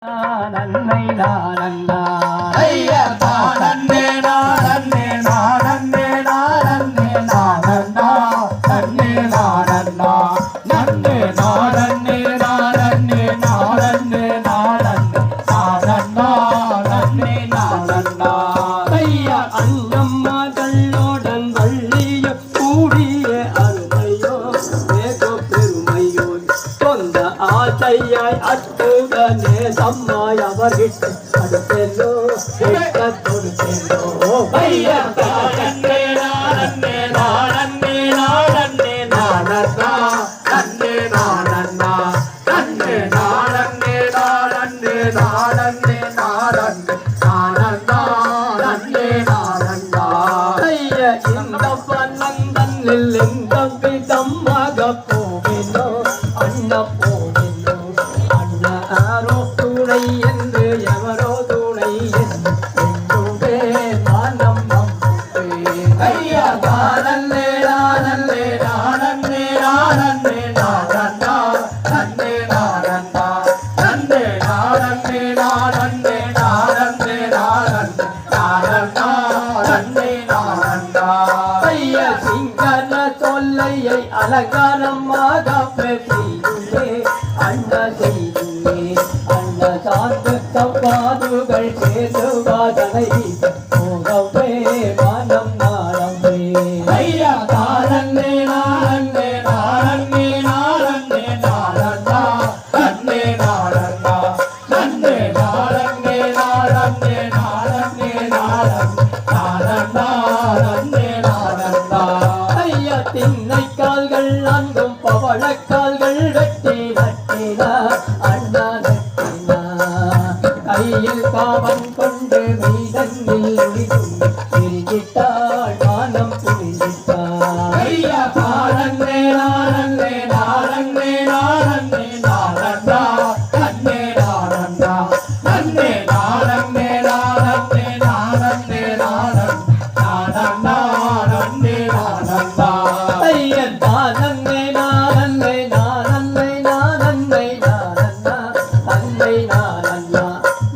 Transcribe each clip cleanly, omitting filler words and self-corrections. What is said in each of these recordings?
நன்மை நானண்ணா ஐயா நன்னே நானே நானே நானே நானண்ணா நன்னே நானண்ணா நன்னே நானே நானே நானே நானே நானண்ணா நன்னே நானண்ணா ஐயா அண்ணம்மாக்களோடன் வள்ளிய கூடிய அருமையோ ஏகோ பெருமையோ சொந்த ஆசையாய் அத்துக நேசம்மாய் அவர்கிட்ட அடுத்தெல்லோ கொடுத்தெல்லோ ஐயா நன்னே நானே நானே நானே நானண்ணா நன்னே நானண்ணா நன்னே நானே நானே நானே நானே நானண்ணா நன்னே நானண்ணா ஐயா இந்த பன்னந்தன்னில் எந்த விதமாக போவினோ அண்ண போவினோ அண்ண ஆரோ துணை என்று எவரோ துணை என்று எங்குமே மனம் நம்பே ஐயா நானே நானே நானே நானே நானண்ணா நன்னே நானண்ணா நன்னே நானே நானே நானே நானே நானண்ணா நன்னே நானண்ணா ஐயா சிங்கன சொல்லையை அலங்காரமாக பேசியுமே அண்ண செய்யுமே அண்ண சார்ந்து தப்பாதுகள் சேதுவாதனை போகவே மனம் நாளமே ஐயா நானே நானே நானே நானே நானண்ணா நன்னே நானண்ணா நன்னே நானே நானே நானே நானண்ணா நன்னே நானண்ணா ஐயா திண்ணை கால்கள் நான்கும் பவழக்கால்கள் வெட்டி நட்டின அண்ணா நட்டின கையில் பாவம் கொண்டு மீதன்னில் ஒளிக்கும் பிரிஞ்சிட்டாள் மானம் புரிஞ்சிட்டாள் ஐயா நானே நானே நானே நானே நானண்ணா நன்னே நானண்ணா நன்னே நானே நானே நானே நானண்ணா நன்னே நானண்ணா ஐயன் தானன்னை நானன்னை நானன்னை நானன்னை நானன்னா நன்னை நானன்னா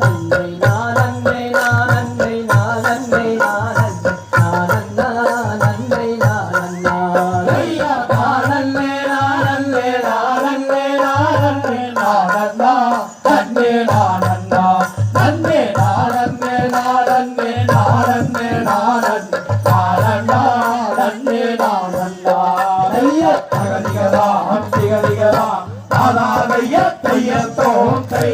நன்னை நானன்னை நானன்னை நானன்னை நானன்னா நன்னை நானன்னா ஐயா நானே நானே நானே நானே நானண்ணா நன்னே நானண்ணா நன்னே நானே நானே நானே நானண்ணா நன்னே நானண்ணா ஐயா தகதிகதா திகதிகதா ஆதாரைய தைய தோன்றை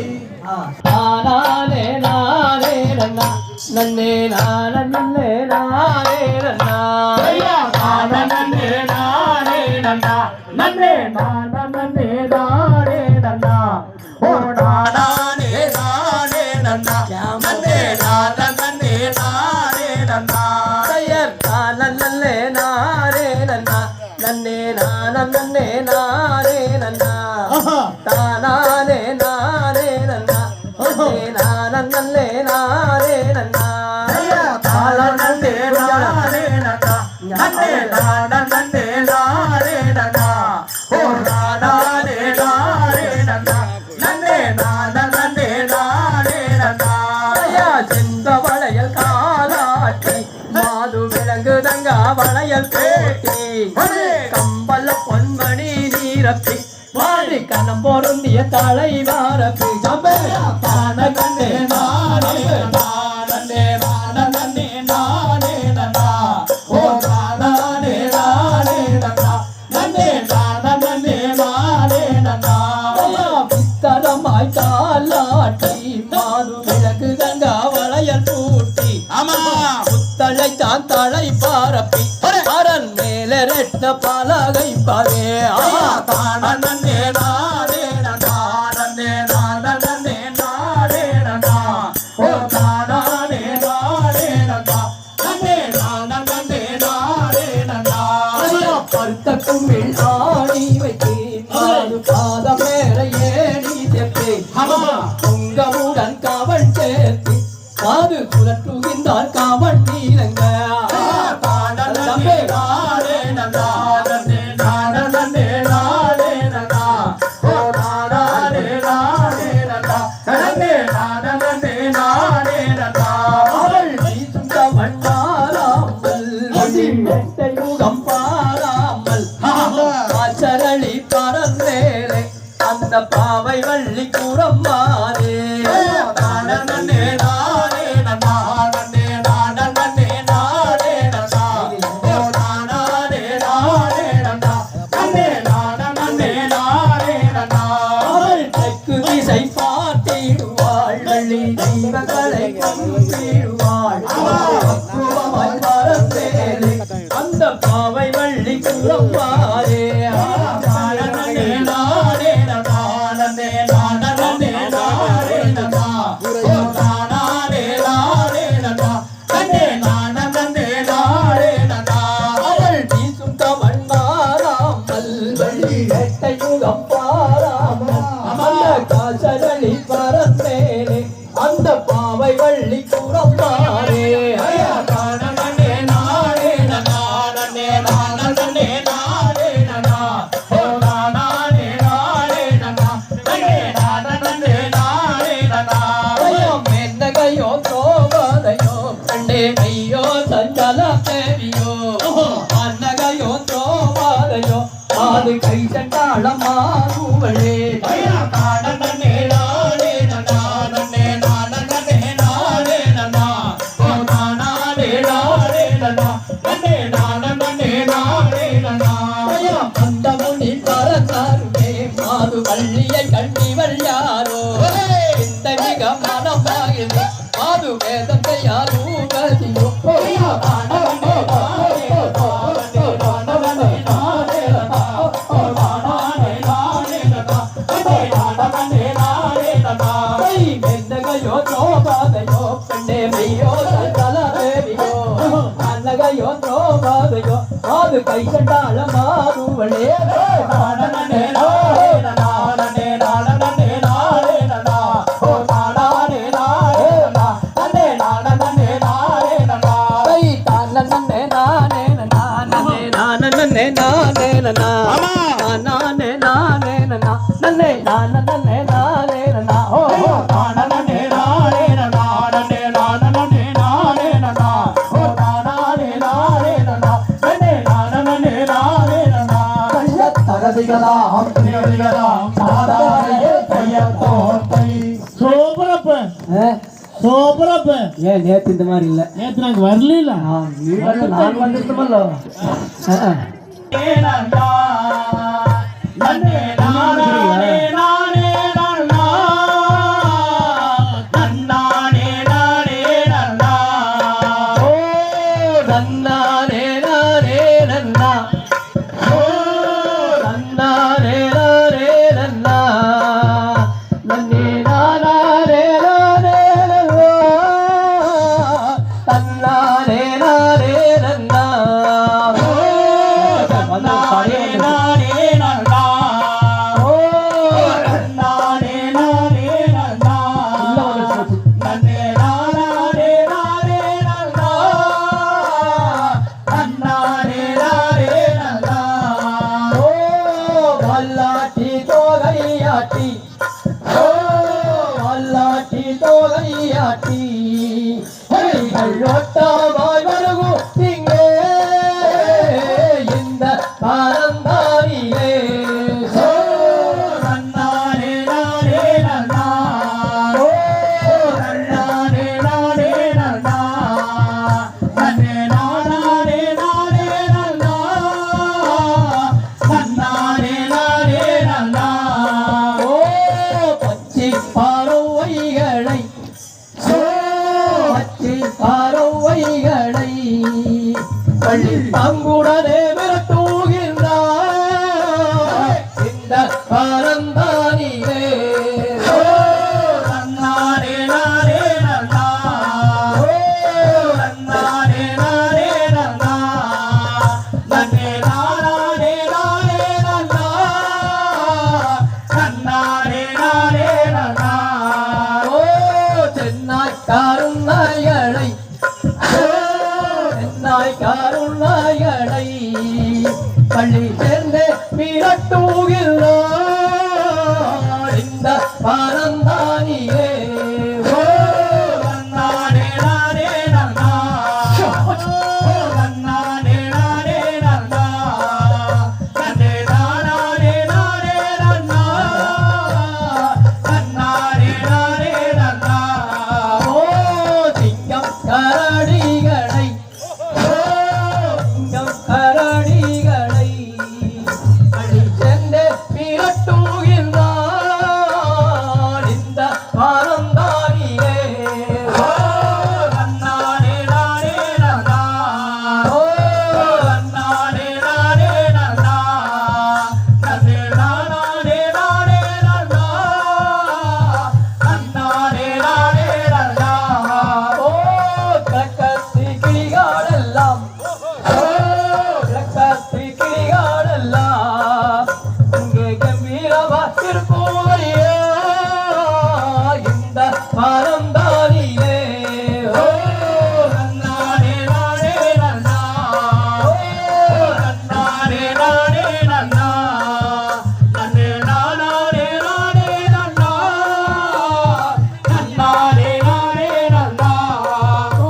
நானே நானே நன்னா நன்னே நானன்னே நானே நன்னா ஐயா நானே நானே நன்னா நன்னே நானே நானே நன்னா ஓ நானே நானே நன்னா நன்னே நானே நானே நன்னா ஐயர் தானன்னே நானே நன்னா நன்னே நானன்னே நானே நன்னா தானே நானே நன்னா நன்னே நானன்னே நானே நன்னா ஐயா நானே நானே நன்னா நன்னே நானே நானே நன்னா ஓ நானே நானே நன்னா நன்னே நானே நானே நன்னா ஐயா செந்த வளையல் காலாட்டி மாது விலங்கு தங்க வளையல் பேட்டி கம்பல பொன்மணி நீரப்பி வாடி கணம் பொருந்திய தலை வாரப்பி தானே நானே நானே நானே நானே நன்னா ஓ நானே நானே நன்னா நன்னே நானே நானே நன்னா பித்தரமாய் காலாட்டி மாது விலங்கு தங்க வளையல் பூட்டி ஆமா புத்தளை தான் தலை பாரப்பி அரண் மேலே ரெட்ட பலகை பாரே தானே நானே நானே நானே நானே நன்னா ஓ தானே நானே நன்னா நன்னே நானே நானே நன்னா பருத்த கும்பில் ஆணி வைத்து மாது பாதம் மேல ஏணி தெப்பே பொங்கமுடன் காவல் சேர்த்து மாது குலட்டுகின்றார் காவல் நீலங்க தானே நானே நன்னா நன்னே நானே நானே நானே நானே நன்னா அவள் வீசும் கவன் மாறாமல் வெட்டை முகம் பாராமல் ஆச்சரளி பறந்தேலே அந்த பாவை வள்ளி குரம்மானே நானே நானே நன்னா நன்னே நானே நானே நன்னா ஓ நானே நானே நன்னா நன்னே நானே நன்னா அவள் தெற்கு திசை பார்த்திடுவாள் வள்ளி தெய்வங்களை கண்டிடுவாள் பக்குவமாய் பறந்தேலே அந்த பாவை வள்ளி குரம்மானே நானே நானே நன்னா நன்னே நானே நானே நன்னா ஓ நானே நானே நன்னா நன்னே நானே நானே நன்னா அவள் வீசும் கவன் மாறாமல் வள்ளி வேட்டை முகம் பாராமல் அந்த காசரளி பறந்தேனே அந்த பாவை வள்ளி குரம்மானே நானே நானே நன்னா நன்னே நானே நானே நன்னா ஓ நானே நானே நன்னா நன்னே நானே நானே நன்னா மென்னகையோ தோவதையோ கண்டே கையோ சஞ்சல தேவியோ அன்னகையோ தோவதையோ அது கை சண்டாளம் மாறுவளே நானே நானே நன்னா நன்னே நானே நானே நன்னா ஓ நானே நானே நன்னா நன்னே நானே நானே நன்னா அந்த முனி பறந்தாருமே மாது வள்ளியை கண்டிவள் யாரோ இந்த மிக மனமாகிலே மாது வேதத்தை யாரூகதியோ மென்னகையோ தோபாதையோ பெண்ணே மெய்யோ சஞ்சல தேவியோ அன்னகையோ தோபாதையோ மாது கை சண்டாள மாறுவளே நானே நானே நன்னா நன்னே நானே நானே நன்னா ஓ நானே நானே நன்னா நன்னே நானே நானே நன்னா தை தான நன்னே நானே நானே நானே நானே நன்னா நானே நானே நன்னா நன்னே நானே நானே நன்னா ஓ நானே நானே நன்னா நன்னே நானே நானே நன்னா ஓ நானே நானே நன்னா நன்னே நானே நானே நன்னா தகதிகளாம் திகதிகளாம் பாதாரையே தையத்தோத்தை சூப்பரப்ப சூப்பரப்ப ஏன் நேத்து இந்த மாதிரி இல்ல நேத்து నాకు வரல நான் வந்துருத்தமல்லோ நன்னா நன்னே நானே நானே நன்னா நன்னானே நானே நன்னா ஓ நன்னானே நானே நன்னா ஓ நன்னானே நானே நன்னா நன்னே நானே நானே நன்னா நன்னானே நானே நன்னா நானே நானே நன்னா ஓ நானே நானே நன்னா நன்னே நானே நானே நன்னா நன்னானே நானே நன்னா ஓ வல்லாட்டி தோகையாட்டி ஓ வல்லாட்டி தோகையாட்டி கள்ளோட்டமாய் வருகும் இங்கே இந்த பரந்தாரியே ஓ நன்னானே நானே நன்னா ஓ நன்னானே நானே நன்னா நன்னே நானே நானே நன்னா நன்னானே நானே நன்னா ஓ பச்சை பறவைகளை ஓ பச்சை பறவைகளை பள்ளி பங்குடனே விரட்டுகின்றார் இந்த பரந்தானியே ஓ நன்னானே நானே நன்னா ஓ நன்னானே நானே நன்னா நன்னே நானே நானே நன்னா நன்னானே நானே நன்னா ஓ சென்னாய் கருணைகளை ஓ சென்னாய் கருணைகளை பள்ளி சேர்ந்து விரட்டுகின்றார் இந்த பரந்தானியே பானந்தானிலே நன்னானே நானே நன்னா நன்னானே நானே நன்னா நன்னே நானே நானே நன்னா நன்னானே நானே நன்னா ஓ கிழக்கத்தி கிளிகாடெல்லாம் கிழக்கத்தி கிளிகாடெல்லாம் இங்கே கம்பீரமா இருப்போரையா இந்த பானந்தானிலே நன்னானே நானே நன்னா நன்னானே நானே நன்னா நன்னே நானே நானே நன்னா நன்னானே நானே நன்னா ஓ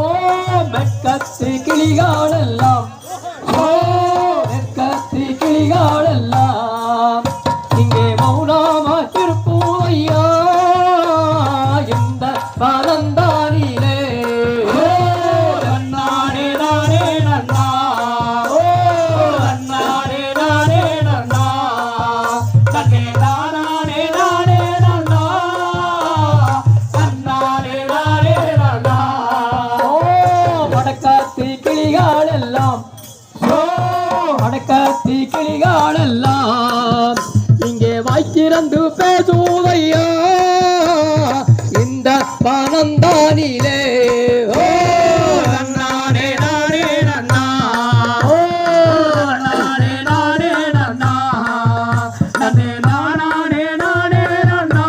மெக்கத்தி கிளிகாடெல்லாம் மெக்கத்தி கிளிகாடெல்லாம் இங்கே மௌனமா இருப்போரையா இந்த பானந்தானிலே நன்னானே நானே நன்னா நன்னானே நானே நன்னா நன்னே நானே நானே நன்னா நன்னானே நானே நன்னா ஓ வடக்கத்தி கிளிகாடெல்லாம் வடக்கத்தி கிளிகாடெல்லாம் இங்கே வாய்த்திறந்து பேசுவையா இந்த பானந்தானிலே ஓ நன்னானே நானே நன்னா ஓ நன்னானே நானே நன்னா நன்னே நானே நானே நன்னா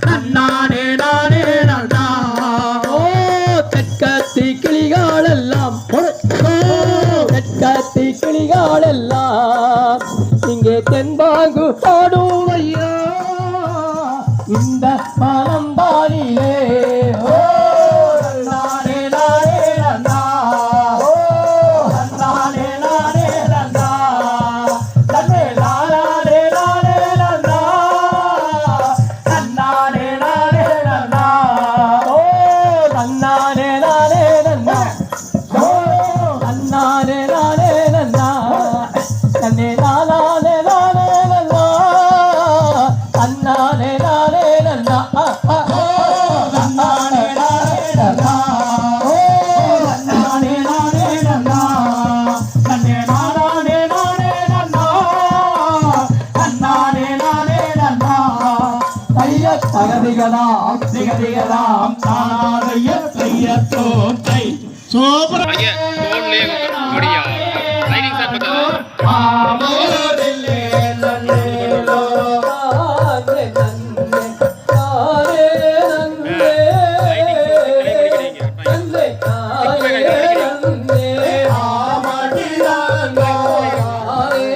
நன்னானே நானே நன்னா ஓ தெற்கத்தி கிளிகாடெல்லாம் தெற்கத்தி கிளிகாடெல்லாம் இங்கே தென்பாங்கு பாடுவையா இந்த பானந்தானிலே ஓ நன்னானே நானே நன்னா நன்னானே நானே நன்னா நன்னே நானே நானே நன்னா நன்னானே நானே நன்னா ஓ நன்னானே நானே நன்னா ஓ நன்னானே நானே நன்னா நன்னே நானே நானே நன்னா நன்னானே நானே நன்னா நன்னானே நானே நன்னா நன்னானே நானே நன்னா நன்னே நானே நானே நன்னா நன்னானே நானே நன்னா தைய தகதிகளாம் திகதிகளாம் தானாதைய தையத்தோம் தை சூப்பர் भैया तोड़ ले बढ़िया लाइनिंग सर बता ஆமோதில்லே நன்னேலோ நன்னே நன்னே தாரே நன்னே நன்னே தாரே நன்னே ஆமடிதாங்கோ தாரே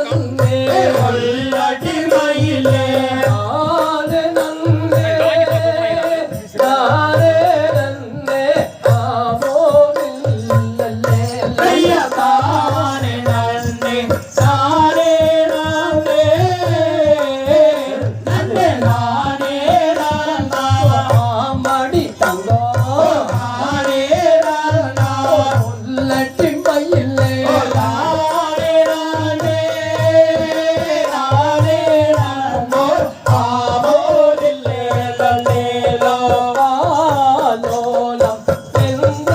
நன்னே கொல்லடி மயிலே தாரே நன்னே தாரே நன்னே ஆமோதில்லே ஐயதானே நன்னே தானே நன்னே நன்னே நானே நன்னா ஆமடி தங்கோ நானே நன்னா உள்ளட்டி மயிலே நானே நானே நானே நன்னோ ஆமோதில்லே நன்னேலோ ஆலோலம் என்ற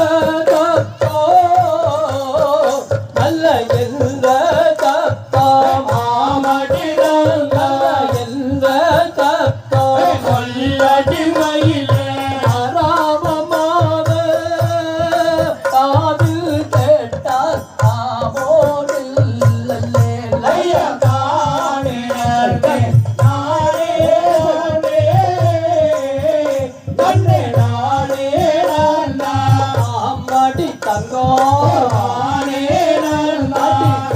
தப்போ நல்ல என்ற தப்போ ஆமடிதாங்க என்ற தப்போ கொல்லடி மயிலே ஆராமமாக காதில் கேட்டால் ஆமோதில்லை ஐயதானே நன்னே நானே நன்னே நானே நன்னா ஆமடி தங்கோ நானே நன்னா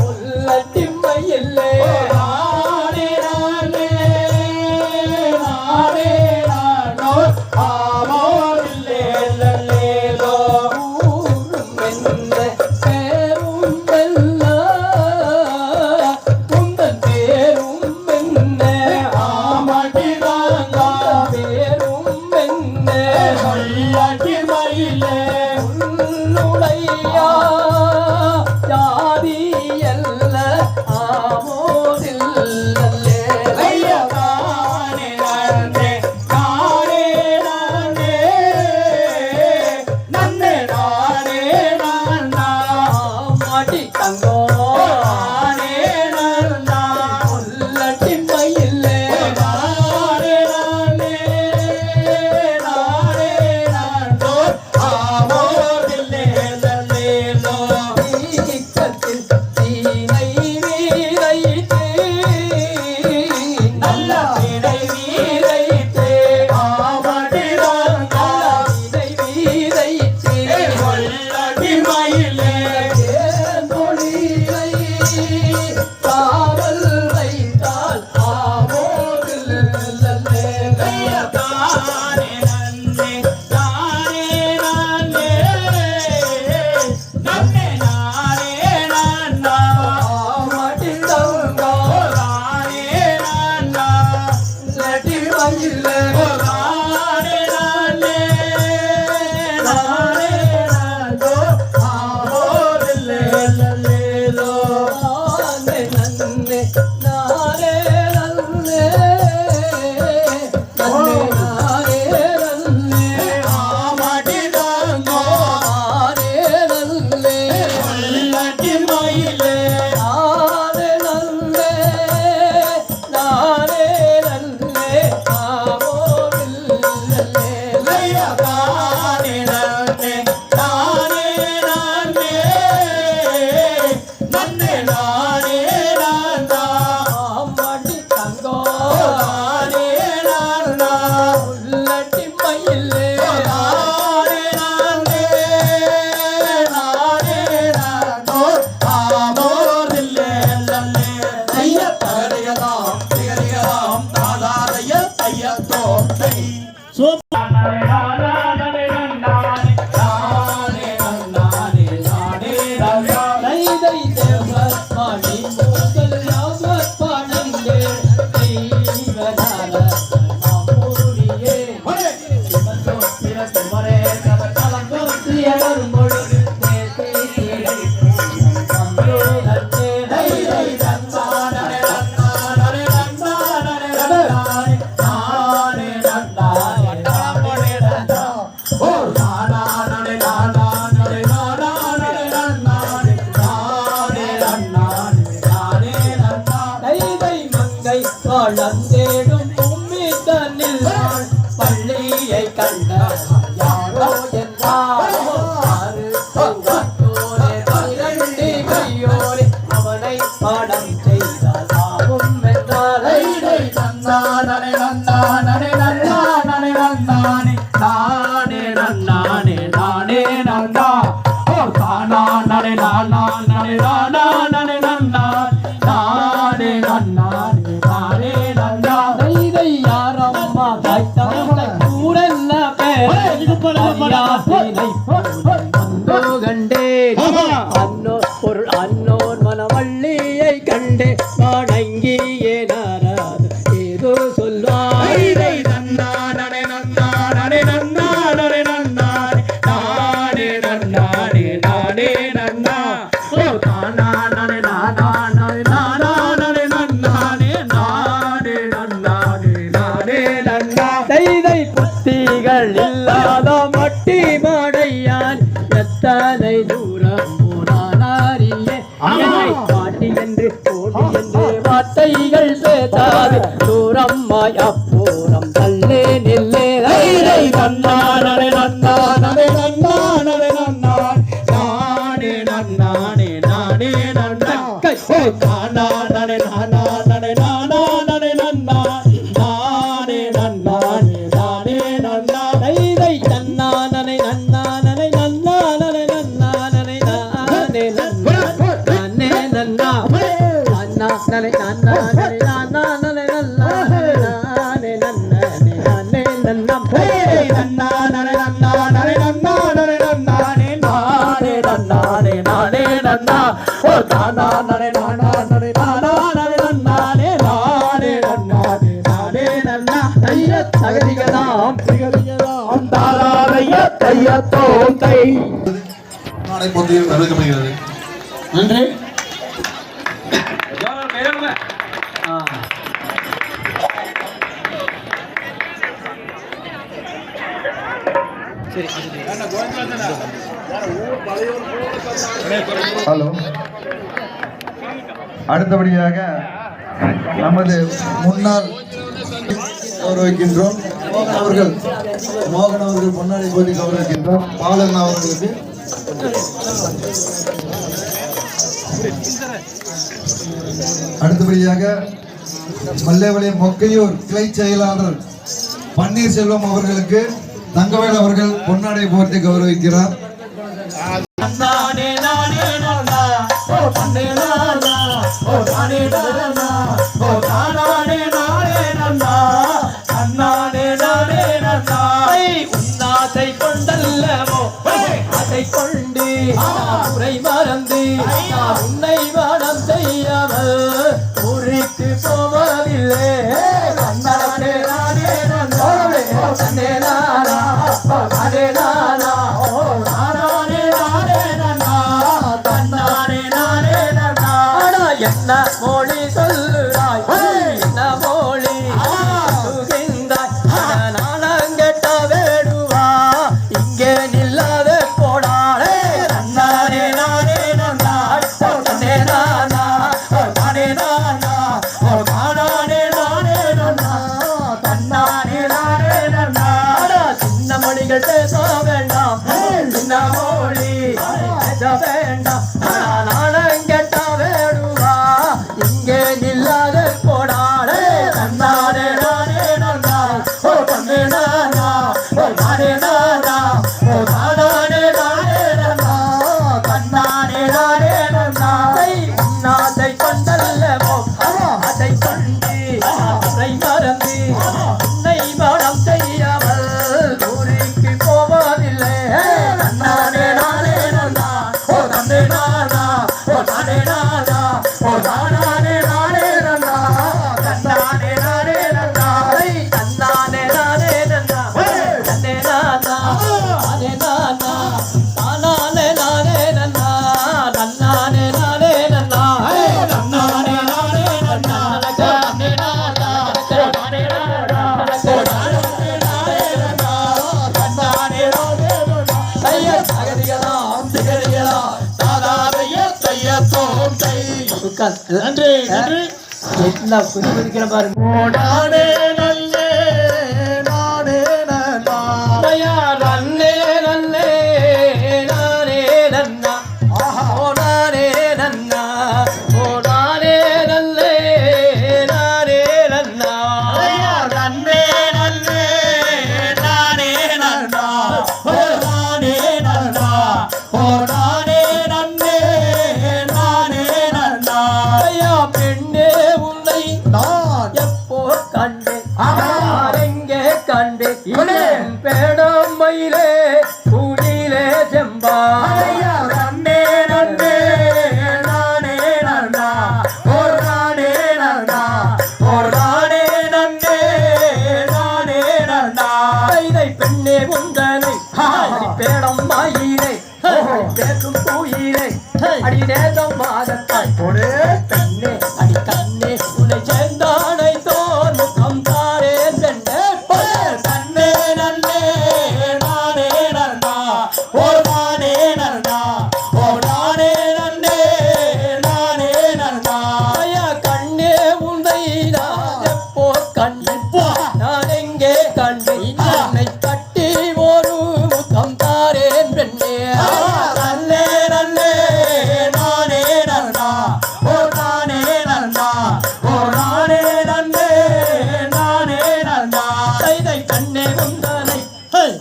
உள்ளட்டி மயிலே நானே நானே நானே நானோ ஆமோதில்லே நல்லேலோ ஊரும் என்ற பேரும் வெல்ல உந்தன் பேரும் என்ன ஆமடிதாங்க பேரும் என்ன கொல்லடி மயிலே உன்னுடையா ஜாதி அல்ல ஆமோதில்லை ஐயதானே நன்னே நானே வளர்ந்தேடும் பூமி தன்னில் பள்ளியை கண்ட யாரோ என்றாரோ கையோரே அவனை பாடம் செய்தாகும் என்றாரை நன்னானே நன்னானே நன்னானே நன்னானே நானே நன்னானே நானே நன்னா ஓ தானானே நானானே நானானே நன்னா நானே நன்னானே நானே நன்னா தை யாரம்மா தாய்த்தவளை கூடல்ல பேரை கண்டே அன்னோ பொருள் அன்னோர் மனவள்ளியை கண்டே வணங்கியே நாராது ஏதோ சொல்வாய் நன்னானே நன்னானே நன்னானே நன்னானே நானே நன்னானே நானே நன்னா ஓ தானானே நானானே நானானே நன்னானே நானே நன்னானே நானே நன்னா தை புத்திகள் இல்லாத மட்டி மடையான் எத்தனை தூரம் போனாரியே பாட்டி என்று போட்டி என்று வார்த்தைகள் பேசாது தூரம் மாயப்பூரம் தள்ளே நில்லே நன்னானே நன்னானே நன்னானே நன்னானே நானே நன்னானே நானே நன்னா ஓ தானானே நானானே நானானே நன்னா நானே நன்னானே நானே நன்னா தை தன்னானனை நன்னானனை நன்னானனை நன்னானனை நானே நன்னா நானே நன்னா நன்னானனை நன்னானனை நானானனை நன்னானே நன்னானே நானே நன்னா நன்னானே நன்னானே நன்னானே நன்னானே நானே நன்னானே நானே நன்னா ஓ தானானே நானானே நானானே நன்னானே நானே நன்னானே நானே நன்னா தகதிகதாம் திகதிகதாம் தாராளைய தையத்தோம் தை நாளை பொந்தியில் அறிவிக்கப்படுகிறது. நன்றி. ஹலோ. அடுத்தபடியாக நமது முன்னாள் கௌரவிக்கின்றோம் மோகன் அவர்கள் முன்னாடி போட்டி கௌரவிக்கின்றோம் பாலன் அவர்களுக்கு அடுத்தபடியாக மல்லேவளையம் மொக்கையூர் கிளை செயலாளர் பன்னீர்செல்வம் அவர்களுக்கு தங்கவேல் அவர்கள் பொன்னாடை போட்டி கௌரவிக்கிறார். நானே நானே நன்னா ஓ தன்னே நானா ஓ தானே நானா ஓ தானானே நானே நன்னா நன்னானே நானே உன்னாசை கொண்டல்லவோ அதை கொண்டு உரை மறந்து உன்னை மனம் செய்யாமல் ஊருக்கு போவதில்லை தன்னே நானா அதே நானா என்ன மொழி சொல்லுறாய் என்ன மொழி நானங்கட்ட வேடுவா இங்கே நில்லாத போடாளே நானே நானே நானே நானா நானே நானா நானே நானே தன்னானே நானே நானா சின்ன மொழிகள் பேச வேண்டாம் சின்ன மொழி பேச வேண்டாம் நானங்கட்ட வேடுவா இங்கே நில்லாத போடாளே தன்னானே நானே நானா தன்னே நானா நானே நானா நானே நானே நானா தன்னானே நானே நானா உன்னாதை கொண்டல்லவோ அதை கொண்டு அதை மறந்து உன்னை மனம் செய்யாமல் ஊருக்கு போவதில்லை தன்னானே நானே நானா தன்னே நானா நானே நானா நானே நானே நானா தன்னானே நானே நானா தன்னானே நானே நானா தன்னே நானா நானே நானா நானே நானே நானா தன்னானே நானே நானா தன்னானே நானே நானா தன்னே நானா நானே நானா தன்னானே நானே நானா தைய தகதிகளாம் திகதிகளா தாதாவைய தைய தோன்றை நன்றி நன்றி என்ன புதி புதிக்கிற பாருங்க நானே நல்லே நானே நன்னா தயா நன்னே நன்னே நானே நன்னா ஓ நானே நன்னா ஓ நானே நல்லே நானே நன்னா நன்னே நல்லே நானே நன்னா ஓ நானே நன்னா ஓ நானே நன்னே நானே நன்னா தயா பெண்ணே உன்னை நான் எப்போ கண்டு எங்கே கண்டு பேடம் மயிலே கூலிலே செம்பா நன்னே நன்னே நானே நன்னா ஓ நானே நன்னா ஓ நானே நன்னே நானே நன்னா தை பெண்ணே உந்தனை அடி பேடம் மயிலே பேசும் கூயிலே அடி நேசம் மாதத்தாய் ஒரு பெண்ணே அடி கண்ணே உன்னை சேர்ந்தானை தோல் முகம் தாரே பெண்ணே நன்னே நன்னே நானே நன்னா ஓ நானே நன்னா ஓ நானே நன்னே நானே நன்னா ஐயா கண்ணே உன்னை நான் எப்போ கண்டு நான் எங்கே கண்டு என்னை கட்டி ஒரு முகம் தாரேன் பெண்ணே நன்னே நன்னே நானே நன்னா ஓ நானே நன்னா ஓ நானே நன்னே நானே நன்னா தை கண்ணே உந்தனை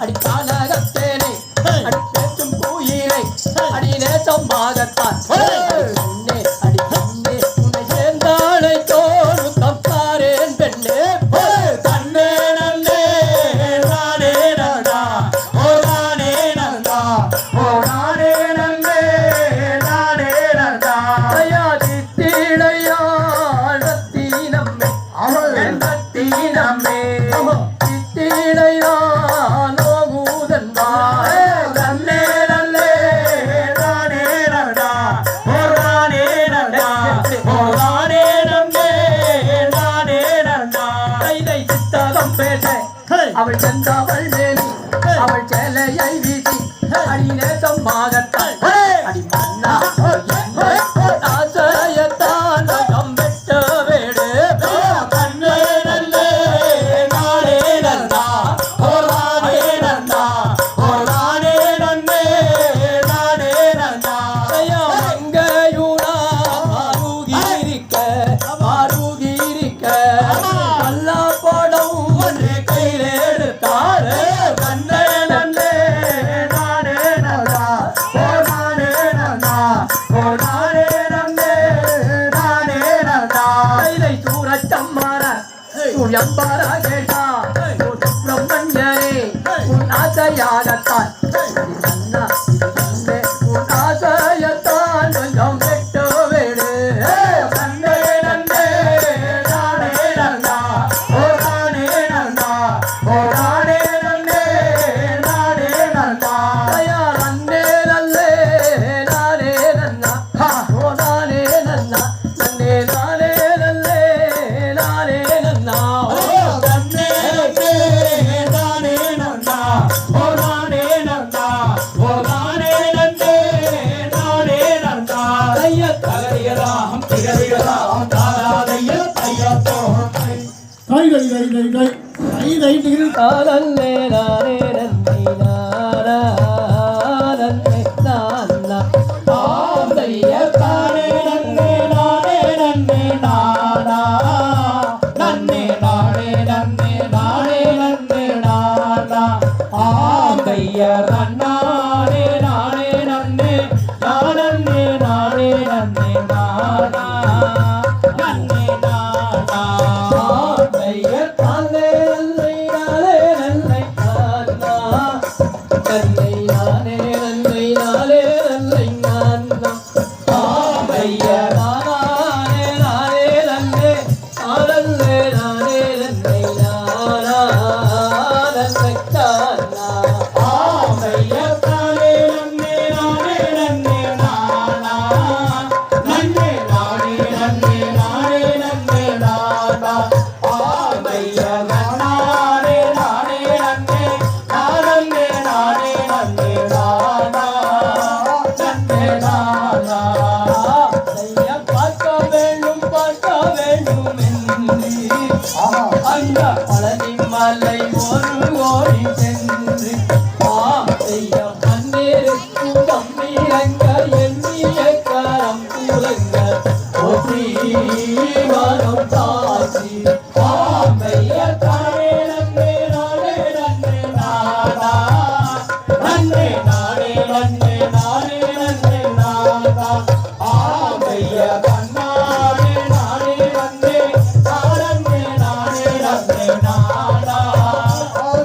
அடி கானகத்தேனை அடி பேசும் கூயிலை அடி நேசம் மாகத்தான் கண்ணே அடி கண்ணே உன்னை சேர்ந்தானை தோல் முகம் தாரேன் பெண்ணே நன்னே நன்னே நானே நன்னா ஓ நானே நன்னா ஓ நானே நன்னே நானே நன்னா ஐயா தித்திடையா ரத்தினம்மே ரத்தினம்மே தித்திடையா நோகுதன்பா நன்னே நன்னே நானே நன்னா ஓ நானே நன்னா ஓ நானே நன்னே நானே நன்னா தை சித்தகம் பேச அவள் சென்றவள் மேனி அவள் சேலையை வீசி அடி நேசம் மாகத்தாள் அடி மன்னா ஆசையத்தான் நகம் வெட்ட வேடு நன்னே நன்னே நானே நன்னா ஓ நானே நன்னா ஓ நானே நன்னே நானே நன்னா ஐயா மங்கையூரா மாருகிரிக்க மாருகிரிக்க நல்லா படம் ஒன்று கையில் எடுத்தாரு நன்னே நன்னே நானே நன்னா ஓ நானே நன்னா ஓ நானே நன்னே நானே நன்னா தை சூரச்சம்மார சூரியம்பார கேட்டா சுப்பிரமணியனே ஆசையாகத்தான் அண்ணா இது தந்தை உன் ஆசையத்தான் கொஞ்சம் விட்டு விடு நன்னே நன்னே நானே நன்னா ஓ நானே நன்னா ஓ நானே நன்னே நானே நன்னா ஐயா நன்னே நல்லே நானே நன்னா ஓ நானே நன்னா நன்னே நானே நல்லே நானே நன்னா நன்னே நன்னே நானே நன்னா ஓ நானே நன்னா ஓ நானே நன்னே நானே நன்னா ஐயா தகரிகராம் திகரிகராம் தாராதைய தையத்தோ தானே நானே நன்னே நானா நன்னே நானா ஆந்தைய தானே நன்னே நானே நன்னே நானா நன்னே நானே நன்னே நானே நன்னே நானா ஆந்தைய நன்னானே நானே நன்னே நானே நானே நன்னே நானா நன்னே நானா ஐயா தானே நல்லே நானே நன்னே நானா நன்னே நானே நன்னே நானே நன்னே நானா ஐயா நானே நானே நன்னே நானே நானே நன்னே நானா நன்னே நானா ஆந்தைய தானே நன்னே நானே நன்னே நானா நன்னே நானே நன்னே நானே நன்னே நானா ஆந்தைய நன்னானே நானே நன்னே நானே நானே நன்னே நானா நன்னே நானா ஐயா பார்க்க வேண்டும் என்று அந்த பழனி மலை ஒரு ஓடி சென்று ஐயா மண்ணேருக்கு தம்மீரங்க எண்ணிய கரம் கூறங்க ஒற்றி மனம் தாசி ஆந்தைய தானே நன்னே நானே நன்னே நானா நன்னே நானே நன்னே நானே நன்னே நானா ஆந்தைய கண்ணானே நானே நன்னே நானே நானே நன்னே நானா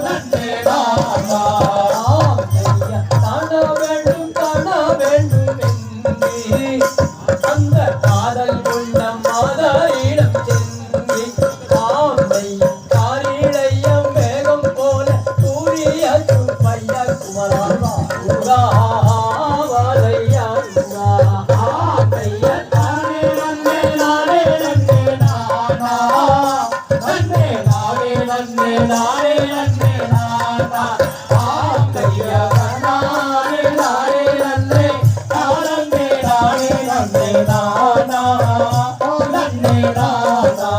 நன்னே நானா ஐயா காண வேண்டும் என்று அந்த காதல் கொண்ட மாதாரிடம் சென்று ஐயா காரிழையம் வேகம் போல சூரிய பையா குமரா வாழையா ஆந்தைய தானே நன்னே நானே நன்னே நானா நன்னே நானே நன்னே நானே நன்னே நானா ஆந்தைய கண்ணானே நானே நன்னே நானே நானே நன்னே நானா நன்னே நானா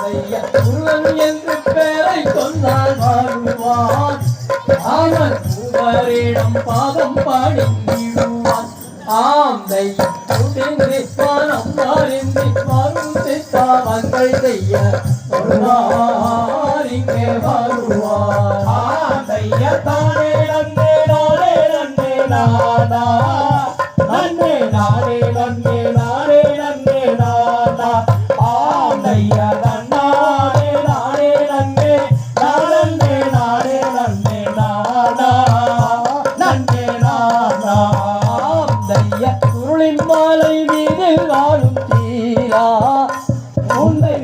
ஐயா முருகன் என்று பெயரை சொன்னால் வருவான் அவன் மூவரிடம் பாதம் பாடிடுவான் ஐயா மனம் மாறிந்தி மருந்தித்தாவங்கள் செய்ய வருவார் இங்கே வருவார் ஆந்தைய தானே நன்னே நானே நன்னே நானா நன்னே நானே நன்னே நானே நன்னே நானா ஆந்தைய நன்னானே நானே நன்னே நானே நானே நன்னே நானா நன்னே நானா ஐயா குருளின் மாலை மீது வாழும் தீரா உன்னை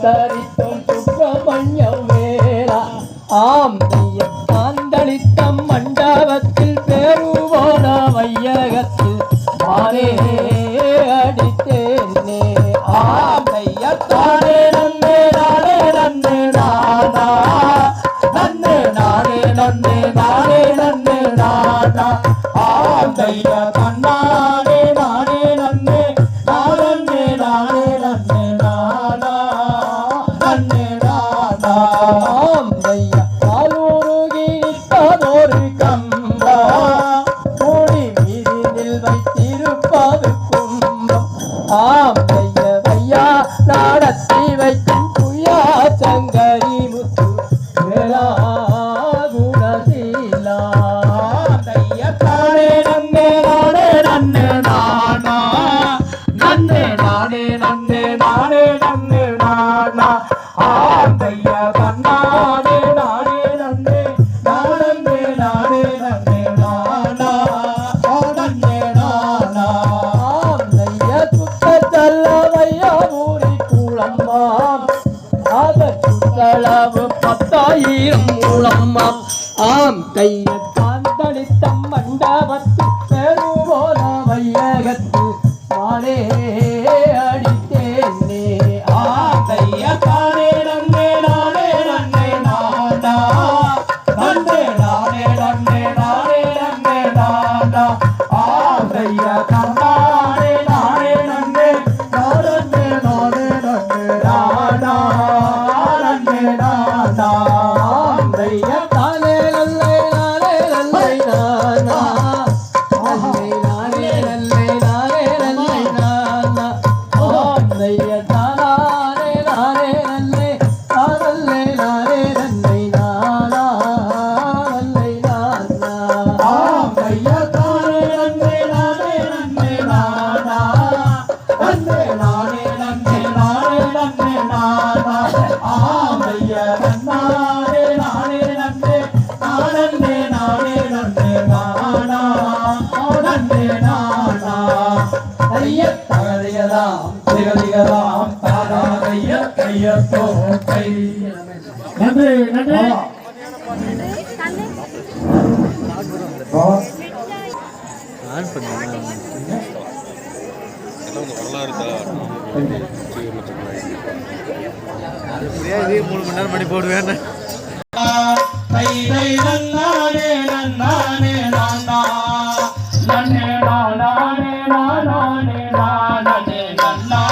தரித்தும் சுப்பிரமணியம் வேளா ஐயா காந்தளித்த மண்டபத்தில் பெருவோன வையகத்தில் மாறே அடித்தேனே ஆந்தைய தானே நன்னே நானே நன்னே நானா நன்னே நானே நன்னே நானே நன்னே நானா ஆந்தைய கண்ணானே நானே நன்னே நானே நானே நன்னே நானா நன்னே நானா ஐயா பாலூருகி நிற்பதொரு கம்பா மூடி மீதினில் வைத்திருப்பது கும்பம் ஐயா ஐயா நடத்தி வைக்கும் புயா சங்கரி முத்து வேளா குணசீலா ஆந்தைய தானே ஆயிரம் மூலம்மாம் ஆம் கையத்தான் தளித்த மண்டபத்து பெருவோல வையகத்து மாலே அடித்தேனே தையத்தானே நன்னே நானே நன்னே நானா நன்னே நானே நன்னே நானே நன்னே நானா தைய கண்ணானே நானே நன்னே நானே நானே நன்னே நானா நன்னே நானா தையத்தானே நல்லை நானே நல்லை நானா நல்லை நானே நல்லை நானே நல்லை நானா தையத்தானே நானே நல்லை நானல்லை நானே நல்லை நானா நல்லை நானா தையத்தானே நன்னே நானே நன்னே நானா நன்னே நானே நன்னே நானே நன்னே நானா தைய நன்னானே நானே நன்னே நானே நானே நன்னே நானா நன்னே நானா தைய தகதிகதாம் திகதிகதாம் தாரா கைய கையத்தோ கை நன்றி நன்றி எல்லாம் உங்க வரலாறு தை தை நன்னானே நன்னானே நானா நன்னே நானே நானே நானே நன்னா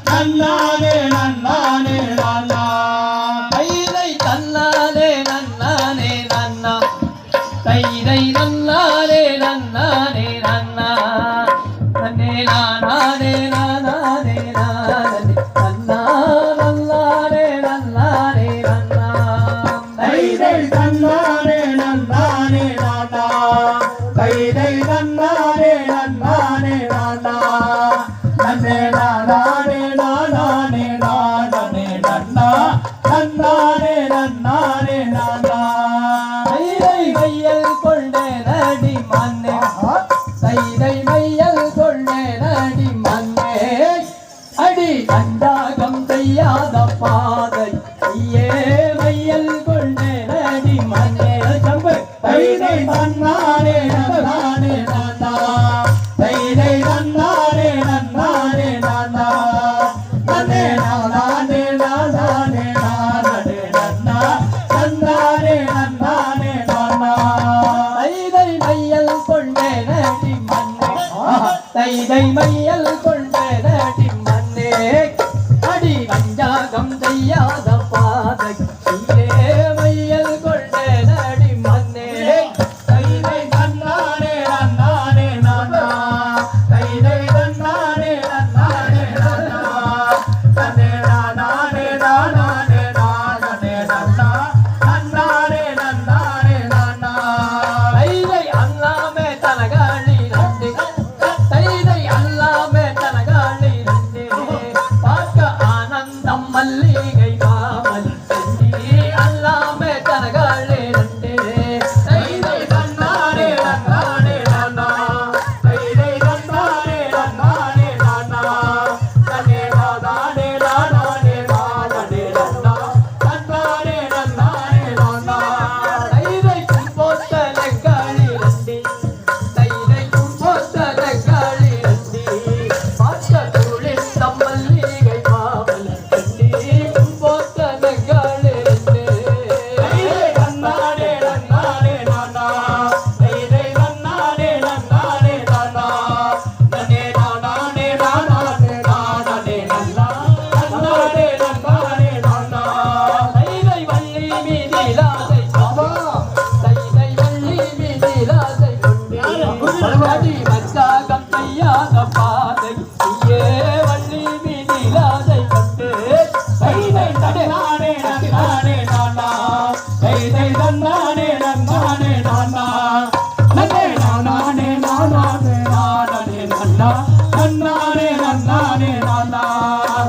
நன்னானே நன்னானே நானா தைதை தன்னானே நன்னானே நன்னா தைதை நன்னானே நன்னானே நன்னா நன்னே நானே நானே நானே நன்னா நல்லானே நல்லானே நன்னா தைதை நன்னானே நன்னானே நானா தைதை நன்னானே நன்னானே நானா நன்னே நானே நானே நானே நன்னா நன்னானே நன்னானே நானா தைதை மையல் கொண்டே நடி மன்னே தைதை மையல் கொண்டே நடி மன்னே அடி அண்டாகம் செய்யாத பாதை ஐயே மையல் கொண்டே நடி மன்னே சம்பு தைதை நன்னானே நன்னானே நானா தைதை நன்னானே நன்னானே நானா நன்னே நானே நானே நானே நன்னா நன்னானே நன்னானே நானா தைதை மையல் கொண்டே நடி மன்னே தைதை மையல் கொண்டே நடி மன்னே அடி வஞ்சாகம் செய்யாத பாதை ஐயே மையல் கொண்டே நடி மன்னே தைதை நன்னானே நன்னானே நானா தைதை நன்னானே நன்னானே நானா நன்னே நானே நானே நானே நன்னா நன்னானே நன்னானே நானா தைதை அல்லாமே தனகாளி நண்டு தைதை அல்லாமே தனகாளி நண்டு பார்க்க ஆனந்தம் மல்லிகை மாமல் அல்லாமே தனகாளி நண்டு தைதை நன்னானே நன்னானே நானா தைதை நன்னானே நன்னானே நானா நன்னே நானே நானே நானே நன்னா நன்னானே நன்னானே நானா தைதை கும்போத்தல காளி நண்டு தைதை கும்போத்தல காளி நண்டு பார்க்க துளிர்ந்த மல்லிகை மாமல் கும்போத்தல காளி நண்டு தைதை நன்னானே நன்னானே நானா தைதை நன்னானே நன்னானே நானா நன்னே நானே நானே நன்னா நன்னானே நன்னானே நானா தைதை வள்ளி மீதிலாதை தைதை வள்ளி மீதிலாதை கொண்டு அடி வச்சாகம் செய்யாத பாதை ஐயே வள்ளி மீதிலாதை கொண்டு தைதை நன்னானே நன்னானே நானா தைதை நன்னானே நன்னானே நானா நன்னே நானே நானே நன்னா நன்னானே நன்னானே நானா